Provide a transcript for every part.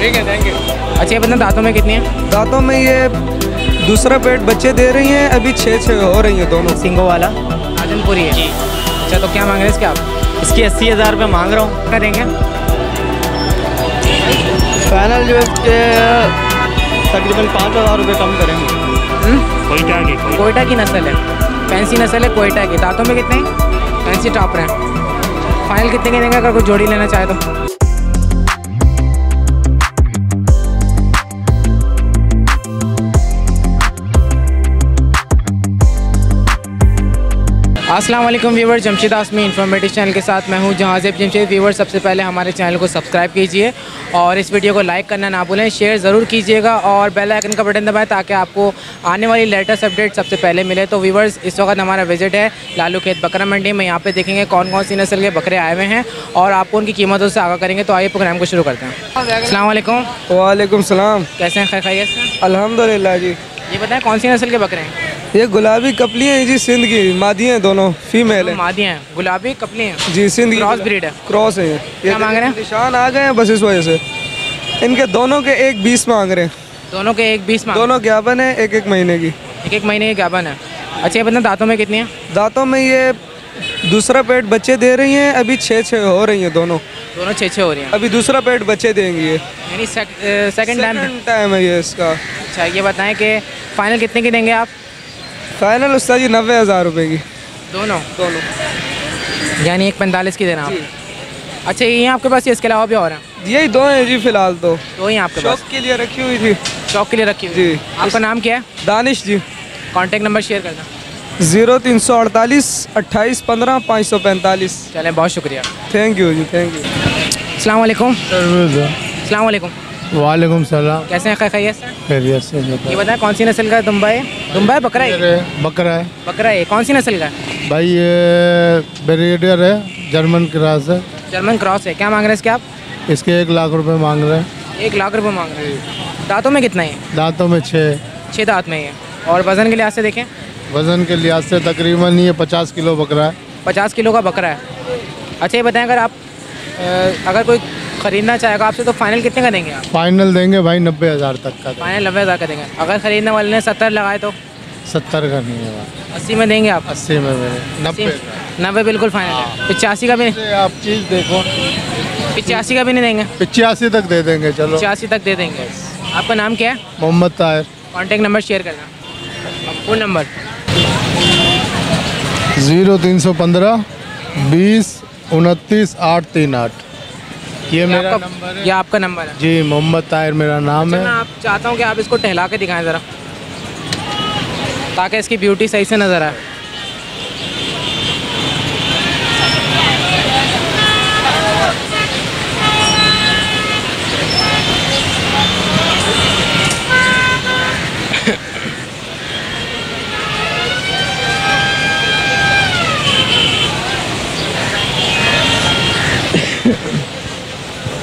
ठीक है, thank you. अच्छा ये बताना दांतों में कितनी है? दांतों में ये दूसरा पेट बच्चे दे रही हैं, अभी 6 हो रही हैं दोनों। सिंगो वाला राजनपुरी है जी। अच्छा तो क्या मांग रहे हैं इसके आप? इसकी 80,000 रुपये मांग रहा हूँ। क्या देंगे? फाइनल जो इसके तकरीबन 5,000 रुपये कम करेंगे। कोयटा की नस्ल है, फैंसी नस्ल है कोयटा की। दांतों में कितने हैं? फैंसी टॉप रहे हैं। फाइनल कितने के देंगे अगर कोई जोड़ी लेना चाहे तो? अस्सलाम वालेकुम व्यूवर्स, जमशेद आसमी इन्फॉर्मेटिव चैनल के साथ मैं हूं जहाज़ेब जमशेद। व्यूवर्स सबसे पहले हमारे चैनल को सब्सक्राइब कीजिए और इस वीडियो को लाइक करना ना भूलें, शेयर ज़रूर कीजिएगा और बेल आइकन का बटन दबाएं ताकि आपको आने वाली लेटेस्ट अपडेट सबसे पहले मिले। तो व्यूवर्स इस वक्त हमारा विजिट है लालू खेत बकरा मंडी में। यहाँ पे देखेंगे कौन कौन सी नस्ल के बकरे आए हुए हैं और आपको उनकी कीमतों से आगाह करेंगे। तो आइए प्रोग्राम को शुरू करते हैं। अस्सलाम वालेकुम। वालेकुम सलाम। कैसे हैं? खैरियत से? अल्हम्दुलिल्लाह जी। ये बताएं कौन सी नस्ल के बकरे हैं? ये गुलाबी कपली हैं जी, सिंध की मादी हैं, दोनों फीमेल हैं। मादी हैं, गुलाबी कपली हैं जी, सिंध की क्रॉस ब्रीड है। क्रॉस है ये। क्या मांग रहे हैं? निशान आ गए हैं बस इस वजह से। इनके दोनों के 1,20 मांग रहे हैं। दोनों के 1,20 मांग? दोनों ज्ञापन है, 1-1 महीने की। 1-1 महीने की ज्ञापन है। अच्छा ये बताना दांतों में कितनी है? दांतों में ये दूसरा पेट बच्चे दे रही हैं, अभी 6 हो रही हैं दोनों। दोनों 6 हो रही हैं। अभी दूसरा पेट बच्चे देंगी ये। यानी सेकंड टाइम है ये इसका। अच्छा ये बताएं कि फाइनल कितने की देंगे आप? फाइनल उस्ताद जी 90,000 रुपये की। दोनों यानी 1,45 की देना आप। अच्छा ये आपके पास इसके अलावा भी और हैं? यही 2 हैं जी फिलहाल तो। 2 ही आपके पास? शौक के लिए रखी हुई थी। शौक के लिए रखी हुई जी। आपका नाम क्या है? Danish ji. Contact number share करना। 0348 28 15 545। चलें बहुत शुक्रिया। Thank you ji, thank you. अस्सलाम वालेकुम। अस्सलाम वालेकुम। वालेकुम सलाम। कैसे हैं? खैरियत से? खैरियत से। ये बताएं कौन सी नस्ल का है? दुम्बा है? दुम्बा है बकरा है? बकरा है। बकरा है। कौन सी नस्ल का है भाई? ये ब्रीडर है, जर्मन क्रॉस है। जर्मन क्रॉस है। क्या मांग रहे हैं इसके आप? इसके 1 लाख रुपए मांग रहे हैं। 1 लाख रुपये मांग रहे हैं। दांतों में कितना है? दांतों में 6 दांत में ही है। और वज़न के लिहाज से देखें? वज़न के लिहाज से तकरीबन ये 50 किलो बकरा है। 50 किलो का बकरा है। अच्छा ये बताएं अगर कोई ख़रीदना चाहेगा आपसे तो फाइनल कितने का देंगे आप? फाइनल देंगे भाई 90,000 तक का। फाइनल 90,000 का देंगे। अगर ख़रीदने वाले ने 70 लगाए तो? 70 का नहीं है भाई। 80 में देंगे आप? 80 में मेरे 90 बिल्कुल फाइनल है। 85 का भी? आप चीज़ देखो, 85 का भी नहीं देंगे? 85 तक दे देंगे। चलो 85 तक दे देंगे। आपका नाम क्या है? Mohammad Tahir. Contact number share करना। Phone number 0315 20 29 838। ये मेरा नंबर है। ये आपका नंबर है? जी, मोहम्मद ताहिर मेरा नाम है। मैं आप चाहता हूँ कि आप इसको टहला के दिखाएं ज़रा ताकि इसकी ब्यूटी सही से नज़र आए।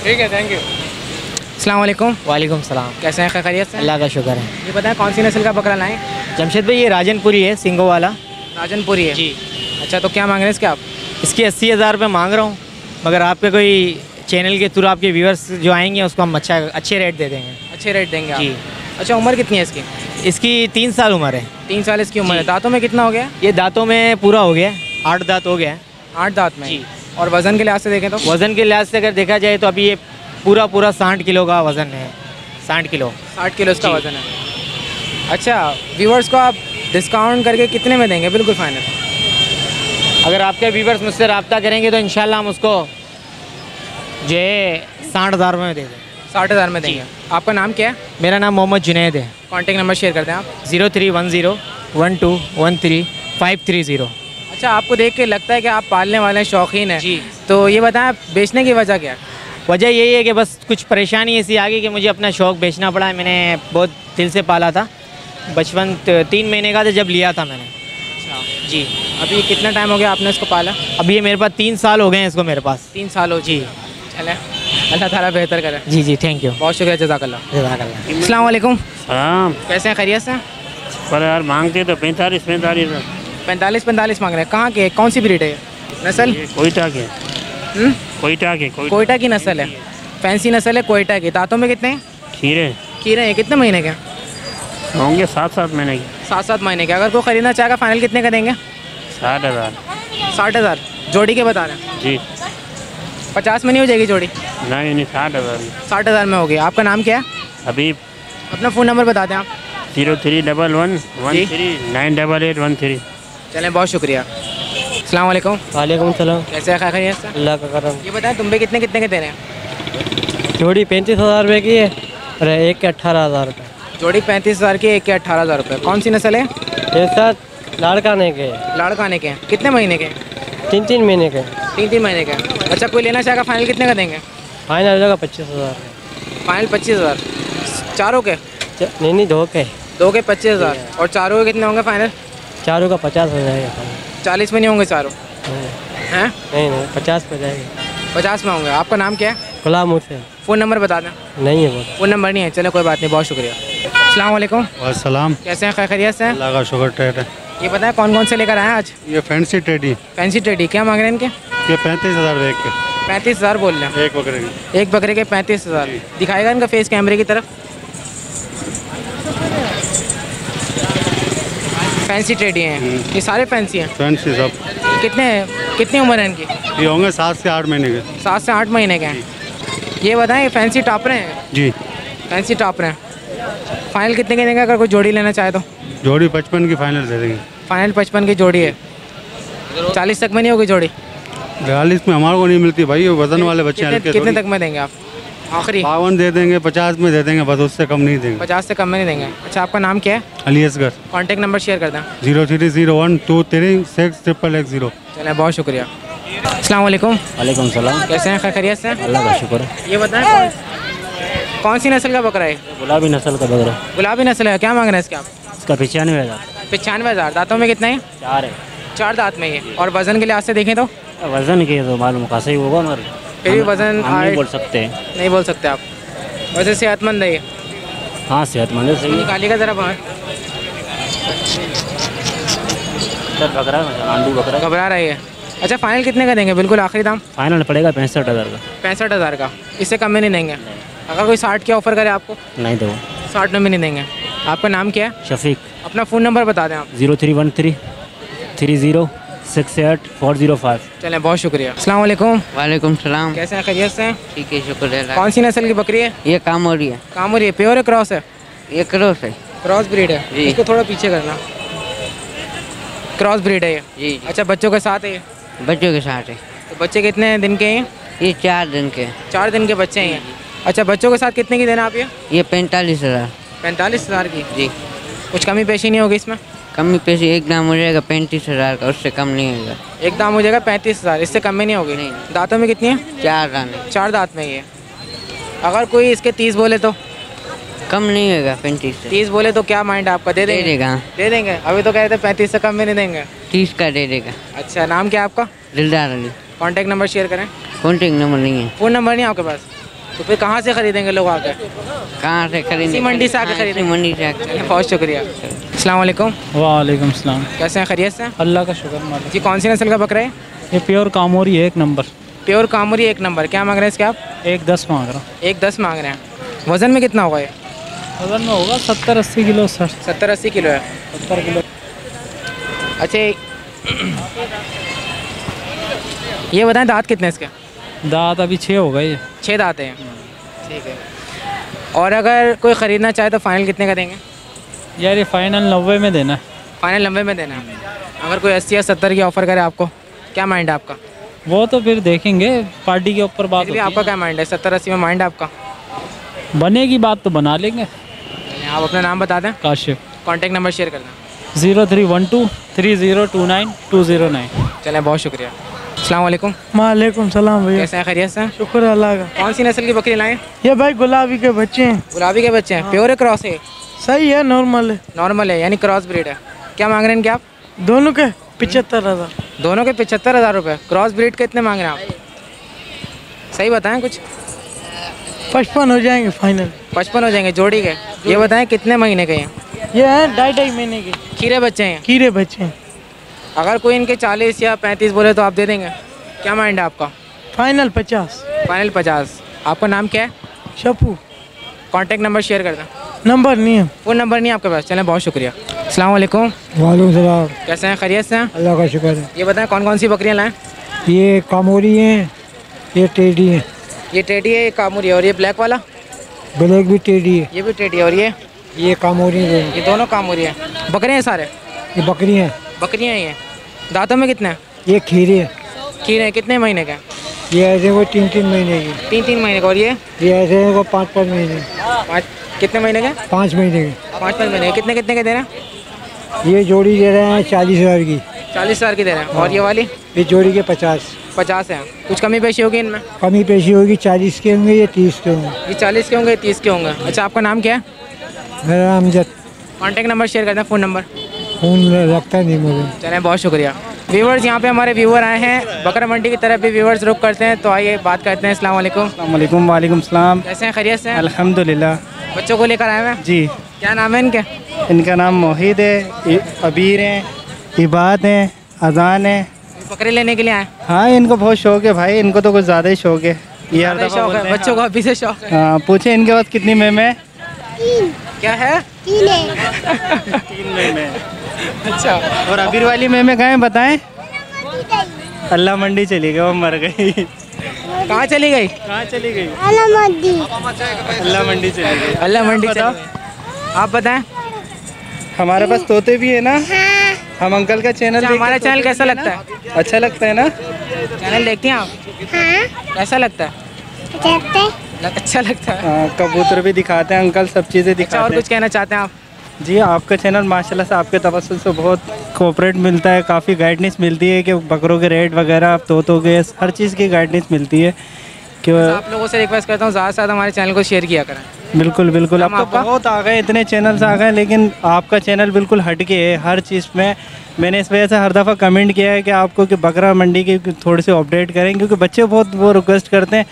ठीक है, थैंक यू। अस्सलाम वालेकुम। वालेकुम सलाम। कैसे हैं? खैरियत से? अल्लाह का शुक्र है। ये बताएं कौन सी नस्ल का बकरा लाएं? जमशेद भाई ये राजनपुरी है, सिंगो वाला। राजनपुरी है जी। अच्छा तो क्या मांग रहे हैं इसके आप? इसकी 80,000 रुपये मांग रहा हूँ, मगर आपके कोई चैनल के थ्रू आपके व्यूअर्स जो आएंगे उसको हम अच्छे रेट दे देंगे। अच्छे रेट देंगे आप? जी। अच्छा उम्र कितनी है इसकी? इसकी 3 साल उम्र है। 3 साल इसकी उम्र है। जी। दांतों में कितना हो गया? ये दांतों में पूरा हो गया, 8 दांत हो गया है। 8 दांत में? जी। और वज़न के लिहाज से देखें तो? वज़न के लिहाज से अगर देखा जाए तो अभी ये पूरा 60 किलो का वज़न है। 60 किलो 60 किलो इसका जी। वज़न है। अच्छा व्यूवर्स को आप डिस्काउंट करके कितने में देंगे? बिल्कुल फाइनल। अगर आपके व्यूवर्स मुझसे रब्ता करेंगे तो इंशाल्लाह हम उसको जो है 60,000 में दे दें। 60,000 में देंगे। आपका नाम क्या है? मेरा नाम मोहम्मद जुनैद है। कॉन्टेक्ट नंबर शेयर करते हैं आप। 0310 12 13 530। अच्छा आपको देख के लगता है कि आप पालने वाले शौकीन हैं जी। तो ये बताएं बेचने की वजह क्या है? वजह यही है कि बस कुछ परेशानी ऐसी आ गई कि मुझे अपना शौक़ बेचना पड़ा। मैंने बहुत दिल से पाला था, बचपन 3 महीने का था जब लिया था मैंने। अच्छा जी। अभी कितना टाइम हो गया आपने इसको पाला? अभी ये मेरे पास 3 साल हो गए हैं इसको मेरे पास। 3 साल हो? जी। चले अल्लाह ताला बेहतर करे। जी जी, थैंक यू, बहुत शुक्रिया, जज़ाकल्लाह। जज़ाकल्लाह। अस्सलाम वालेकुम। हाँ, कैसे हैं? खैरियत से? पर यार मांगते तो 45 45 मांग रहे हैं। कहाँ के? कौन सी ब्रीड है? नस्ल? कोयटा के। हम्म? कोयटा के कोयटा की नस्ल है। फैंसी नस्ल है कोयटा की। दांतों में कितने हैं? खीरे खीरे हैं। कितने महीने के? होंगे 7-7 महीने की। 7-7 महीने के। अगर कोई ख़रीदना चाहेगा फाइनल कितने का देंगे? 60,000। 60,000 जोड़ी के बता रहे हैं। जी 50 में नहीं हो जाएगी जोड़ी? नहीं 60,000। 60,000 में होगी। आपका नाम क्या है? हबीब। अपना फ़ोन नंबर बता दें आप। 0311139813। चलें, बहुत शुक्रिया। अस्सलाम वालेकुम। वालेकुम सलाम। कैसे है? खैरियत से? अल्लाह का करम। ये बताएं तुम पे कितने कितने के दे रहे हैं? जोड़ी 35,000 रुपये की है और एक के 18,000 रुपये। जोड़ी 35,000 की, एक के 18,000 रुपये। कौन सी नस्ल है? ये साथ लाड़काने के लाड़काने के हैं। कितने महीने के हैं? 3-3 महीने के। 3-3 महीने के हैं। अच्छा, कोई लेना चाहेगा फाइनल कितने का देंगे? फाइनल जगह 25,000। फाइनल 25,000। चारों के? नहीं दो के। 2 के 25,000। और चारों के कितने होंगे फाइनल? चारों का 50 हो जाएगा। 40 में नहीं होंगे चारों? हैं? नहीं 50 पे जाएगा। 50 में होंगे। आपका नाम क्या है? गुलाम हुसैन। फ़ोन नंबर बता दें। नहीं है वो। फ़ोन नंबर नहीं है। चलो कोई बात नहीं, बहुत शुक्रिया। अस्सलाम वालेकुम। वालेकुम। कैसे हैं? खैरियत से हैं? अल्लाह का शुक्र ट्रेड है। ये बताएं कौन कौन से लेकर आए हैं आज? ये फैंसी टेडी, फैंसी टेडी। क्या मांग रहे हैं इनके? ये 35,000 एक के। 35,000 बोल रहे हैं। एक बकरे की। एक बकरे के 35,000। दिखाएगा इनका फेस कैमरे की तरफ। फैंसी टेडी हैं ये, सारे फैंसी हैं। फैंसी सब। कितनी उम्र है इनकी? ये होंगे 7 से 8 महीने के। 7 से 8 महीने के हैं। ये बताएं ये फैंसी टॉपर हैं? जी फैंसी टॉपर हैं। फाइनल कितने के देंगे अगर कोई जोड़ी लेना चाहे तो? जोड़ी 55 की फाइनल दे देंगे। फाइनल 55 की जोड़ी है। 40 तक में नहीं होगी जोड़ी? 42 में हमारे को नहीं मिलती भाई, ये वजन वाले बच्चे हैं हल्के कितने थोड़ी। तक में देंगे आप आखिरी? 52 दे देंगे, 50 में दे देंगे, बस उससे कम नहीं देंगे। 50 से कम में नहीं देंगे। अच्छा, आपका नाम क्या है? Ali Asghar. Contact number share कर दें। 0301236810। चलें, बहुत शुक्रिया। अस्सलाम वालेकुम। वालेकुम सलाम। कैसे हैं? खैरियत से हैं? अल्लाह का शुक्र है। ये बताएं कौन सी नस्ल का बकरा है? गुलाबी नस्ल का बकरा। गुलाबी नस्ल है। क्या मांग रहे हैं इसके आप? इसका 95,000। 95,000। दांतों में कितने हैं? 4 है। 4 दांत में ये। और वज़न के लिहाज से देखें तो? वजन के तो मालूम का सही होगा मगर फिर भी वज़न हम नहीं बोल सकते हैं। नहीं बोल सकते आप। वैसे सेहतमंद है ये। हाँ सेहतमंद है, सही है। निकालिएगा ज़रा बाहर। बकरा आंडू बकरा। घबरा रही है। अच्छा, फाइनल कितने का देंगे? बिल्कुल आखिरी दाम। फाइनल पड़ेगा 65,000 का। 65,000 का। इससे कम में नहीं देंगे? अगर कोई 60 की ऑफ़र करे आपको? नहीं दो। 60 में भी नहीं देंगे। आपका नाम क्या है? शफीक। अपना फ़ोन नंबर बता दें आप। 0313306405। चलें, बहुत शुक्रिया। अस्सलाम वालेकुम। वालेकुम सलाम। कैसे हैं? खैरियत से हैं? ठीक है, शुक्र है। कौन सी नस्ल की बकरी है? ये कामोरी है। कामुरी है। प्योर है क्रॉस है? ये क्रॉस है। क्रॉस ब्रीड है। जी। इसको थोड़ा पीछे करना। क्रॉस ब्रीड है ये? जी जी। अच्छा, बच्चों के साथ है ये? बच्चों के साथ है। तो बच्चे कितने दिन के हैं? ये 4 दिन के। 4 दिन के बच्चे हैं ये। अच्छा, बच्चों के साथ कितने की देना आप ये? ये 45,000। 45,000 की। जी। कुछ कमी पेशी नहीं होगी इसमें? कमी पैसे एक दाम हो जाएगा 35,000 का, उससे कम नहीं होगा। एक दाम हो जाएगा 35,000, इससे कम में नहीं होगी? नहीं। दांतों में कितनी है? 4 दाने। 4 दांत में ये। अगर कोई इसके 30 बोले तो? कम नहीं होगा 35 से। 30 बोले तो क्या माइंड आपका? दे दे देंगे? देगा। दे देंगे। अभी तो कह रहे थे 35 से कम में नहीं देंगे। 30 का दे देगा। अच्छा, नाम क्या है आपका? दिलदार अली। कॉन्टैक्ट नंबर शेयर करें। कॉन्टेक्ट नंबर नहीं है। फ़ोन नंबर नहीं है आपके पास? तो फिर कहाँ से खरीदेंगे लोग आकर? कहाँ से खरीदेंगे? इसी मंडी से आके हाँ, खरीदेंगे। इसी मंडी से आके। बहुत शुक्रिया। अस्सलाम वालेकुम। वालेकुम सलाम। कैसे हैं? खैरियत से हैं? अल्लाह का शुक्र मालिक। जी, कौन सी नस्ल का बकरा है? ये प्योर कामोरी है, 1 नंबर। Pure कामुरी 1 number. क्या मांग रहे हैं इसके आप? 1.10 मांग रहा हूँ। 1.10 मांग रहे हैं। वज़न में कितना होगा ये? वजन में होगा 70-80 किलो। 70-80 किलो है। 70 किलो। अच्छा, ये बताएं दांत कितने इसके? दांत अभी 6 हो गए। 6 दांत हैं। ठीक है। और अगर कोई ख़रीदना चाहे तो फाइनल कितने का देंगे? यार ये फाइनल 90 में देना है। फाइनल 90 में देना है। अगर कोई 80 या 70 की ऑफ़र करे आपको, क्या माइंड है आपका? वो तो फिर देखेंगे, पार्टी के ऊपर बात इसलिए होती आपका क्या माइंड है? 70-80 में माइंड है आपका? है। बनेगी बात तो बना लेंगे। आप अपना नाम बता दें। काशिफ। कॉन्टैक्ट नंबर शेयर कर दें। 03123029 चलें, बहुत शुक्रिया। अस्सलाम वालेकुम। वालेकुम सलाम भैया। कैसे हैं? खैरियत से हैं? शुक्र अल्लाह का। कौन सी नस्ल की बकरी लाएँ? ये भाई गुलाबी के बच्चे हैं। गुलाबी के बच्चे हैं। प्योर है क्रॉस है? सही है, नॉर्मल है। नॉर्मल है, यानी क्रॉस ब्रीड है। क्या मांग रहे हैं इनके आप? दोनों के 75,000। दोनों के 75,000 रुपये। क्रॉस ब्रीड के इतने मांग रहे हैं आप? सही बताएं कुछ। 55 हो जाएंगे फाइनल। 55 हो जाएंगे जोड़ी के। ये बताएं कितने महीने के हैं? ये हैं 2.5 महीने के खीरे बच्चे हैं। कीड़े बच्चे हैं। अगर कोई इनके 40 या 35 बोले तो आप दे देंगे? क्या माइंड है आपका? फाइनल 50। फाइनल 50। आपका नाम क्या है? शप्पू। कॉन्टैक्ट नंबर शेयर कर दें। नंबर नहीं है। फ़ोन नंबर नहीं है आपके पास? चलें, बहुत शुक्रिया। अस्सलाम वालेकुम। वालेकुम सलाम। कैसे हैं, खैरियत से हैं? अल्लाह का शुक्र है। ये बताएं कौन कौन सी बकरियां लाएं? ये कामोरी हैं, ये टेडी हैं। ये टेडी है, ये कामूरी है, और ये ब्लैक वाला? ब्लैक भी टेडी है। ये भी टेडी है, और ये कामोरी हैं। ये दोनों कामूरी है। बकरे हैं सारे? ये बकरी हैं। बकरियाँ ही हैं। दांतों में कितने हैं? ये खीरे हैं। खीर है, कितने महीने का? ये ऐसे वो 3-3 महीने की। 3-3 महीने का। और ये ऐसे को 5-5 महीने। 5 कितने महीने का? 5 महीने के। 5-5 महीने। कितने कितने के दे रहे हैं? ये जोड़ी दे रहे हैं 40,000 की। 40,000 की दे रहे हैं। और ये वाली? ये जोड़ी के 50। 50 है। कुछ कमी पेशी होगी इनमें? कमी पेशी होगी। 40 के होंगे, ये 30 के होंगे। ये 40 के होंगे, 30 के होंगे। अच्छा, आपका नाम क्या है? मेरा नाम अमजद। कॉन्टैक्ट नंबर शेयर कर दें, फ़ोन नंबर। फ़ोन रखता नहीं मुझे। चलें, बहुत शुक्रिया। व्यूवर्स, यहाँ पे हमारे व्यूवर आए हैं, बकरा मंडी की तरफ भी व्यूवर्स रुक करते हैं, तो आइए बात करते हैं। अस्सलाम वालेकुम। वालेकुम वालेकुम सलाम। कैसे हैं, खैरियत से हैं? अल्हम्दुलिल्लाह। बच्चों को लेकर आए हैं? जी। क्या नाम है इनके? इनका नाम मोहिद है, अबीर हैं, इबाद हैं, अजान है। बकरे लेने के लिए आए? हाँ, इनको बहुत शौक है भाई, इनको तो कुछ ज़्यादा ही शौक है। ये हर ज़्यादा दफ़ा शौक है बोलते हैं। बच्चों को, अभी से शौक है। हाँ, पूछे इनके पास कितनी मेम है? क्या है? 3 मेम है। अच्छा, और अबीर वाली मेम कहाँ है बताएं? अल्लाह मंडी चली गई, वो मर गई। कहाँ चली गई? कहाँ चली गई? अल्लाह मंडी चली गई। अल्लाह मंडी चली गई। आप बताएं। हमारे पास तोते भी है ना। हम अंकल का चैनल अच्छा, हमारा चैनल कैसा लगता है? अच्छा लगता है ना? चैनल देखती हैं आप? कैसा लगता है? अच्छा लगता है। हाँ, कबूतर भी दिखाते हैं अंकल, सब चीज़ें अच्छा, दिखाते और हैं। कुछ कहना चाहते हैं आप? जी, आपका चैनल माशाल्लाह से आपके तवज्जुह से बहुत कोऑपरेट मिलता है, काफ़ी गाइडेंस मिलती है कि बकरों के रेट वगैरह, तोतों के हर चीज़ की गाइडेंस मिलती है कि आप लोगों से रिक्वेस्ट करता हूँ ज़्यादा से ज़्यादा हमारे चैनल को शेयर किया करें। बिल्कुल बिल्कुल। अब नाम तो आपका? बहुत आ गए, इतने चैनल्स आ गए, लेकिन आपका चैनल बिल्कुल हट के है हर चीज़ में। मैंने इस वजह से हर दफ़ा कमेंट किया है कि आपको कि बकरा मंडी की थोड़ी सी अपडेट करें, क्योंकि बच्चे बहुत वो रिक्वेस्ट करते हैं,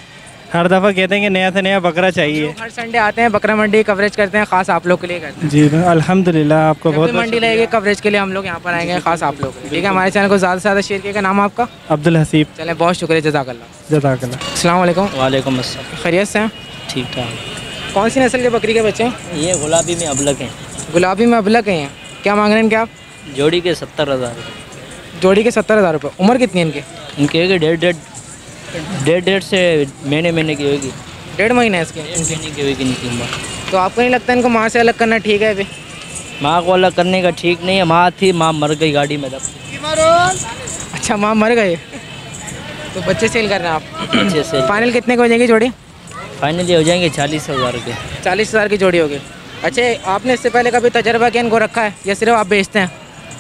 हर दफ़ा कहते हैं कि नया से नया बकरा चाहिए। हर संडे आते हैं, बकरा मंडी कवरेज करते हैं, खास आप लोग के लिए करते हैं। जी अल्हम्दुलिल्लाह, आपको जब बहुत भी मंडी लगेगी कवरेज के लिए हम लोग यहाँ पर आएंगे, खास आप लोग के लिए। ठीक है, हमारे चैनल को ज़्यादा से ज़्यादा शेयर किएगा। नाम आपका? अब्दुल हसीब। चले, बहुत शुक्रिया, जज़ाकल्लाह। जज़ाकल्लाह। अस्सलाम वालेकुम। वालेकुम अस्सलाम। खैरियत से हैं? ठीक ठाक। कौन सी नस्ल के बकरी के बच्चे हैं? ये गुलाबी में अबलक हैं, गुलाबी में अबलक हैं। क्या मांग रहे हैं इनके आप? जोड़ी के 70,000। जोड़ी के 70,000 रुपये। उम्र कितनी है इनकी? इनके डेढ़ से महीने की होगी। 1.5 महीने है इसके। 1.5 महीने की होगी इनकी उम्र। तो आपको नहीं लगता इनको माँ से अलग करना ठीक है अभी? माँ को अलग करने का ठीक नहीं है, माँ थी, माँ मर गई गाड़ी में दब। अच्छा, माँ मर गए तो बच्चे सेल कर रहे हैं आप? अच्छे से फाइनल कितने की हो जाएगी जोड़ी? फाइनली हो जाएंगे 40,000 के। 40,000 की जोड़ी होगी। अच्छा, आपने इससे पहले कभी तजर्बा किया इनको रखा है या सिर्फ आप बेचते हैं?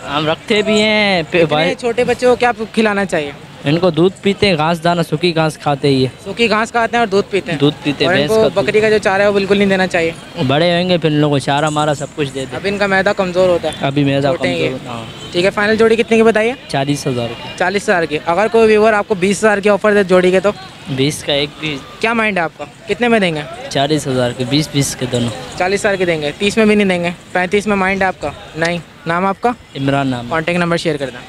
हम रखते भी हैं इतने छोटे बच्चों को क्या खिलाना चाहिए? इनको दूध पीते हैं, घास दाना सूखी घास खाते ही है। सूखी घास खाते हैं और दूध पीते हैं। दूध पीते और भैंस इनको का दूध। बकरी का जो चारा है वो बिल्कुल नहीं देना चाहिए। बड़े होंगे फिर इन लोगों को चारा मारा सब कुछ दे दे। अभी इनका मैदा कमज़ोर होता है। अभी मैदा छोटे हैं ये। कमजोर। हाँ, ठीक है, फाइनल जोड़ी कितने की बताइए? 40,000 की। 40,000 की। अगर कोई व्यूवर आपको 20,000 की ऑफर दे जोड़ी के तो 20 का एक भी। क्या माइंड है आपका? कितने में देंगे? 40,000 के 20 के दोनों। 40,000 की देंगे, 30 में भी नहीं देंगे? 35 में माइंड है आपका? नहीं। नाम आपका? इमरान नाम। कॉन्टैक्ट नंबर शेयर कर दें।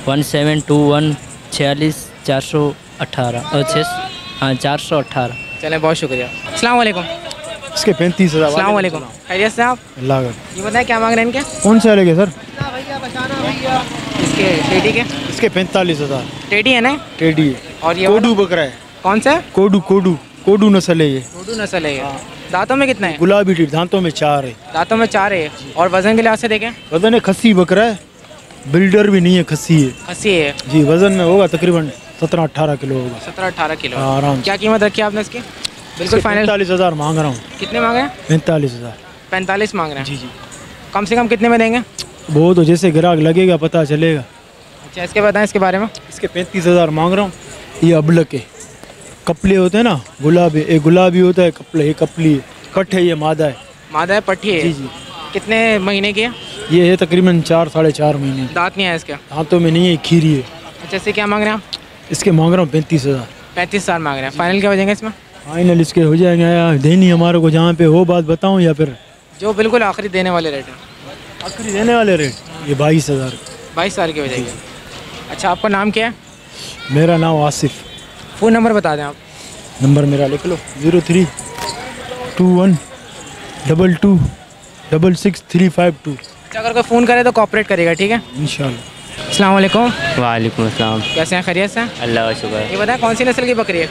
03-1721 46 418 और 418। चलें, बहुत शुक्रिया। अस्सलाम वालेकुम। इसके 35,000। अस्सलाम वालेकुम। खैरियत से आप? अल्लाह का। ये बताएं क्या मांग रहे हैं इनके? कौन से वाले सर? इसके टेडी के? इसके 45,000। टेडी है ना? टेडी है। और ये कोडू बकरा है। कौन सा? कोडू नस्ल है ये। कोडू नस्ल है ये। दांतों में कितना है? गुलाबी टीट, दांतों में 4 है। दांतों में 4 है। और वजन के लिहाज से देखें? वजन है खस्सी बकरा है, बिल्डर भी नहीं है, खस्सी है। खस्सी है जी, वजन में होगा तकरीबन 17-18 किलो होगा। 17-18 किलो। हाँ, आराम से। क्या कीमत रखी है आपने इसकी? बिल्कुल फाइनल। 45,000 मांग रहा हूँ। कितने मांगे? 45,000। 45 मांग रहे हैं। जी जी। कम से कम कितने में देंगे? वो तो जैसे ग्राहक लगेगा पता चलेगा। अच्छा, इसके बताएं इसके बारे में। इसके 35,000 मांग रहा हूँ। ये अबलक है, कपले होते हैं ना, गुलाबी, एक गुलाबी होता है कपले, ये कपली है, पट है, ये मादा है। मादा है, पट्टी है। जी जी। कितने महीने की है? ये है तकरीबन 4-4.5 महीने। दांत नहीं है इसके? दांतों में नहीं है, खीरी है। अच्छा, इससे क्या मांग रहे हैं आप? इसके मांग रहा हूँ 35,000। 35,000 मांग रहे हैं। फाइनल क्या हो जाएंगे इसमें? फाइनल इसके हो जाएंगे, देनी हमारे को जहाँ पे हो बात बताऊँ या फिर जो बिल्कुल आखिरी देने वाले रेट हैं। आखिरी देने वाले रेट ये 22,000। 22,000 की हो जाएगी। अच्छा, आपका नाम क्या है? मेरा नाम आसिफ। फ़ोन नंबर बता दें आप। नंबर मेरा लिख लो 032122666352। अच्छा, अगर कोई फ़ोन करे तो कॉपरेट करेगा, ठीक है? इंशाल्लाह। अस्सलाम वालेकुम, वालेकुम अस्सलाम। कैसे हैं, खैरियत से? अल्लाह का शुक्र। ये बताएं कौन सी नस्ल की बकरी है?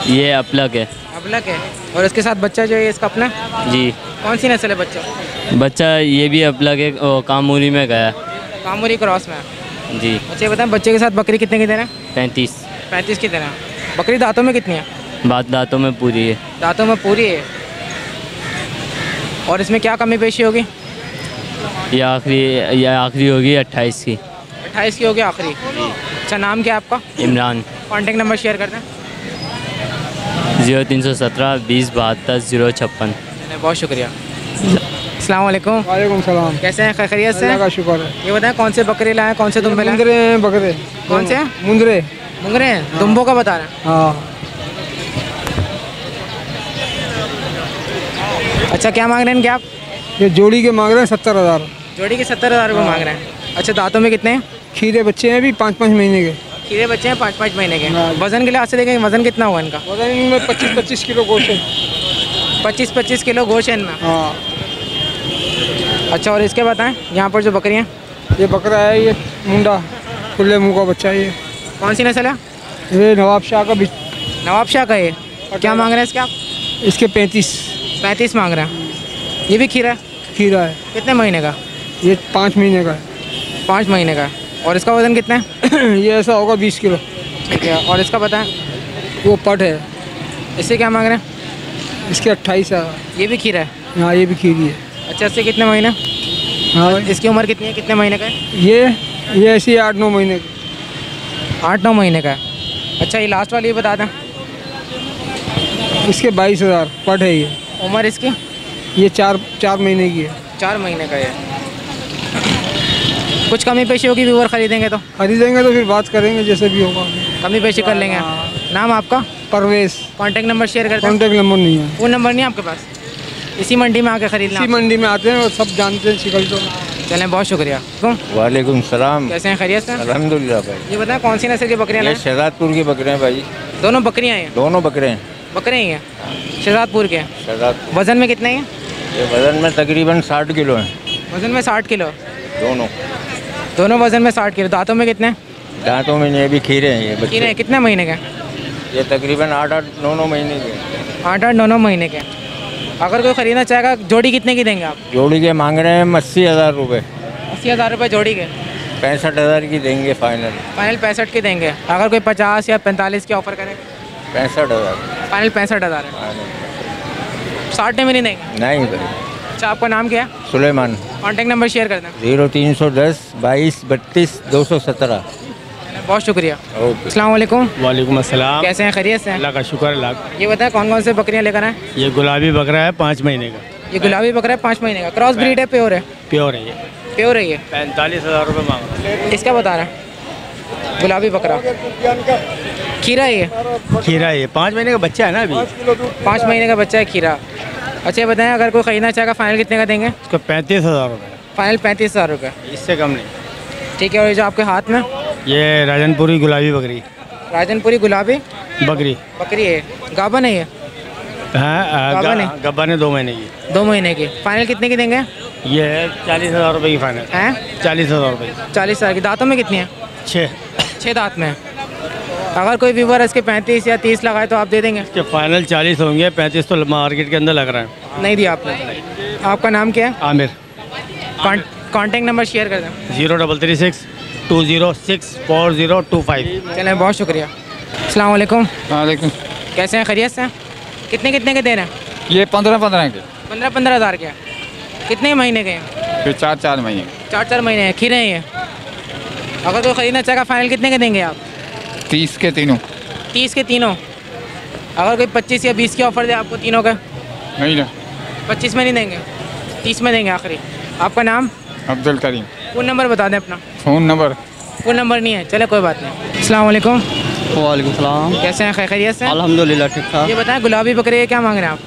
ये अपलक है अबलक है। और इसके साथ बच्चा जो है इसका अपना जी। कौन सी नस्ल है बच्चा? बच्चा ये भी अपलक है, कामूरी में गया कामूरी क्रॉस में है। जी। अच्छा, ये बताएं बच्चे के साथ बकरी कितने की देना है? 35। 35 की देना है। बकरी दांतों में कितनी है? बात दांतों में पूरी है। दांतों में पूरी है। और इसमें क्या कमी पेशी होगी? ये आखिरी होगी 28 की। 28 की होगी आखिरी। अच्छा, नाम क्या है आपका? इमरान। कॉन्टेक्ट नंबर शेयर कर दें। 0317 20 72 056। बहुत शुक्रिया। अस्सलाम वालेकुम। वालेकुम सलाम। कैसे हैं, खैरियत से? अल्लाह का शुक्र है। ये बताएं कौन से बकरे लाए, कौन से दुम्बे लाए? मुंदरे हैं बकरे। कौन से हैं? मुंदरे। मुंगरे हैं। दुम्बों का बता रहे हैं। हाँ। अच्छा, क्या मांग रहे हैं क्या आप? ये जोड़ी के मांग रहे हैं 70,000। जोड़ी के 70,000 रुपये मांग रहे हैं। अच्छा, दांतों में कितने हैं? खीरे बच्चे हैं अभी 5-5 महीने के। खीरे बच्चे हैं 5-5 महीने के। वज़न के लिहाज से देखें, वज़न कितना होगा इनका? वजन में 25-25 किलो गोश्त है। 25-25 किलो गोश्त है इनमें। हाँ। अच्छा, और इसके बताएं यहाँ पर जो बकरियाँ, ये बकरा है, ये मुंडा खुले मुंह का बच्चा है। ये कौन सी नस्ल है? ये नवाब शाह का भी। नवाब शाह का है। क्या मांग रहे हैं इसके आप? इसके 35 मांग रहे हैं। ये भी खीरा है? खीरा है। कितने महीने का? ये 5 महीने का है। 5 महीने का है। और इसका वज़न कितना है? ये ऐसा होगा 20 किलो। ठीक है। और इसका बताएं, वो पट है। इससे क्या मांग रहे हैं? इसके 28,000। ये भी खीरा है? हाँ, ये भी खीरी है। अच्छा, इससे कितने महीने? हाँ। इसकी उम्र कितनी है, कितने महीने का है? ये ऐसी 8-9 महीने की। 8-9 महीने का है। अच्छा, ये लास्ट वाली बता दें। इसके 22,000 पट है ये। उम्र इसकी? ये 4 महीने की है। 4 महीने का है। कुछ कमी पेशी होगी व्यूअर खरीदेंगे तो? खरीदेंगे तो फिर बात करेंगे, जैसे भी होगा कमी पेशी कर लेंगे। नाम आपका? परवेश। कॉन्टेक्ट नंबर शेयर करते हैं? कॉन्टेक्ट नंबर नहीं है। फ़ोन नंबर नहीं है आपके पास? इसी मंडी में आके खरीदना? इसी मंडी में आते हैं और सब जानते हैं शिकल तो। चलें, बहुत शुक्रिया। वालेकुम सलाम। कैसे हैं, खैरियत से? अल्हम्दुलिल्लाह भाई। ये बताएं कौन सी नस्ल की बकरियाँ ये हैं? शहजादपुर की बकरे हैं भाई। दोनों बकरियाँ हैं? दोनों बकरे हैं। बकरे ही हैं, शहजादपुर के हैं। शहजादपुर। वज़न में कितने हैं? ये वज़न में तकरीबन 60 किलो हैं। वज़न में 60 किलो। दोनों वज़न में 60 किलो। दांतों में कितने? दांतों में ये भी खीरे हैं। ये बच्चे खीरे हैं। कितने महीने के? ये तकरीबन 8-9 महीने के। 8-9 महीने के। अगर कोई ख़रीदना चाहेगा, जोड़ी कितने की देंगे आप? जोड़ी के मांग रहे हैं 80,000 रुपये। 80,000 रुपये जोड़ी के। 65,000 की देंगे फाइनल। फाइनल 65 की देंगे। अगर कोई 50 या 45 की ऑफ़र करे? 65,000 फाइनल 65,000 है। 60 में नहीं देंगे? नहीं भाई। अच्छा, आपका नाम क्या है? सुलेमान। कॉन्टेक्ट नंबर शेयर कर दें। 0310 22 32 217। बहुत शुक्रिया। ओके। अस्सलाम वालेकुम। वालेकुम अस्सलाम। कैसे हैं, खैरियत से? अल्लाह का शुक्र है। ये बताएं कौन कौन से बकरियाँ लेकर आए? ये गुलाबी बकरा है 5 महीने का। ये गुलाबी बकरा है 5 महीने का। क्रॉस ब्रीड है, प्योर है? प्योर है ये। प्योर है ये। 45,000 रुपये मांग रहा है। इसका बता रहे हैं, गुलाबी बकरा। खीरा है ये? खीरा है ये 5 महीने का बच्चा है ना अभी। 5 महीने का बच्चा है, खीरा। अच्छा, ये बताएं अगर कोई खरीदना चाहेगा फाइनल कितने का देंगे? इसका 35,000 रुपये। फाइनल 35,000 रुपये। इससे कम नहीं। ठीक है। और ये जो आपके हाथ में ये राजनपुरी गुलाबी बकरी। राजनपुरी गुलाबी बकरी बकरी है, गाभन है ये? हाँ, गाभन है? गब्बा ने 2 महीने की। 2 महीने की। फाइनल कितने की देंगे? ये है 40,000 रुपये की फाइनल हैं? 40,000 रुपये। 40,000 की। दांतों में कितनी है? 6 दांत में है। अगर कोई व्यूवर इसके 35 या 30 लगाए तो आप दे देंगे? इसके फाइनल 40 होंगे। 35 तो मार्केट के अंदर लग रहा है। नहीं दिया आपने। आपका नाम क्या है? आमिर। कॉन्टेक्ट नंबर शेयर कर दें। 0336 206 4025। चलें, बहुत शुक्रिया। अस्सलाम वालेकुम। वालेकुम। कैसे हैं, खैरियत से? कितने के दे रहे हैं? ये 15-15 के। 15-15 हज़ार के। कितने महीने के हैं? फिर 4-4 महीने। 4-4 महीने हैं। खीरे हैं ये? अगर कोई खरीदना चाहेगा फाइनल कितने के देंगे आप? 30 के तीनों। 30 के तीनों। अगर कोई 25 या 20 की ऑफ़र दे आपको तीनों का? नहीं ना। 25 में नहीं देंगे, 30 में देंगे आखिरी। आपका नाम? अब्दुल करीम। फ़ोन नंबर बता दें अपना। फ़ोन नंबर नहीं है। चले, कोई बात नहीं। अस्सलाम वालेकुम। वालेकुम सलाम। कैसे हैं, खैरियत से? अल्हम्दुलिल्लाह ठीक ठाक। ये बताएं गुलाबी बकरे क्या मांग रहे हैं आप?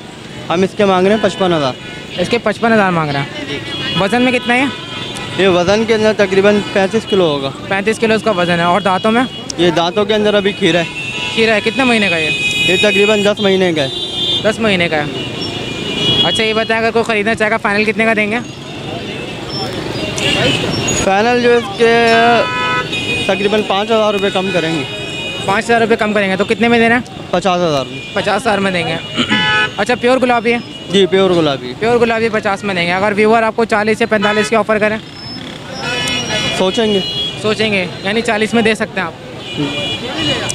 हम इसके मांग रहे हैं 55,000। इसके 55,000 मांग रहे हैं। वज़न में कितना है? ये वज़न के अंदर तकरीबन 35 किलो होगा। 35 किलो इसका वज़न है। और दांतों में? ये दांतों के अंदर अभी खीरा है। खीरा है। कितने महीने का ये? ये तकरीबन 10 महीने का है। 10 महीने का है। अच्छा ये बताएं, अगर कोई ख़रीदना चाहेगा फाइनल कितने का देंगे? फाइनल जो इसके तकरीबन 5,000 रुपये कम करेंगे। 5,000 रुपये कम करेंगे तो कितने में देना है? 50,000 में। 50,000 में देंगे। अच्छा प्योर गुलाबी है? जी प्योर गुलाबी। प्योर गुलाबी 50 में देंगे। अगर व्यूवर आपको 40 से 45 की ऑफ़र करें? सोचेंगे यानी 40 में दे सकते हैं आप?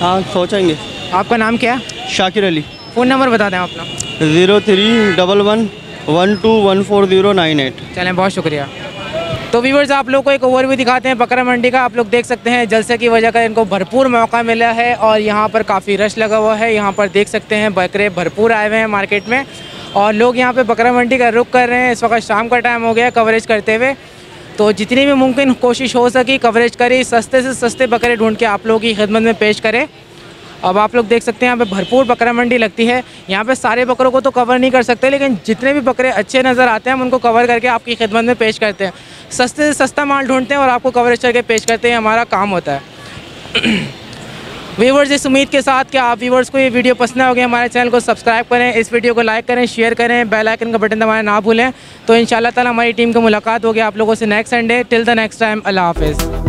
हाँ सोचेंगे। आपका नाम क्या है? शाकिर अली। फ़ोन नंबर बता दें अपना। 031112140998। चलें, बहुत शुक्रिया। तो व्यूवर्स आप लोग को एक ओवरव्यू दिखाते हैं बकरा मंडी का। आप लोग देख सकते हैं जलसे की वजह का इनको भरपूर मौका मिला है और यहाँ पर काफ़ी रश लगा हुआ है। यहाँ पर देख सकते हैं बकरे भरपूर आए हुए हैं मार्केट में और लोग यहाँ पे बकरा मंडी का रुख कर रहे हैं। इस वक्त शाम का टाइम हो गया कवरेज करते हुए, तो जितनी भी मुमकिन कोशिश हो सकी कवरेज करें, सस्ते से सस्ते बकरे ढूंढ के आप लोगों की खिदमत में पेश करें। अब आप लोग देख सकते हैं यहाँ पे भरपूर बकरा मंडी लगती है। यहाँ पे सारे बकरों को तो कवर नहीं कर सकते, लेकिन जितने भी बकरे अच्छे नज़र आते हैं हम उनको कवर करके आपकी खिदमत में पेश करते हैं। सस्ते से सस्ता माल ढूंढते हैं और आपको कवरेज करके पेश करते हैं, हमारा काम होता है। व्यूवर्स इस उम्मीद के साथ कि आप व्यूवर्स को ये वीडियो पसंद आओगे, हमारे चैनल को सब्सक्राइब करें, इस वीडियो को लाइक करें, शेयर करें, बेल आइकन का बटन दबाना ना भूलें। तो इंशाल्लाह ताला हमारी टीम की मुलाकात होगी आप लोगों से next Sunday. Till the next time, Allah हाफ़िज़।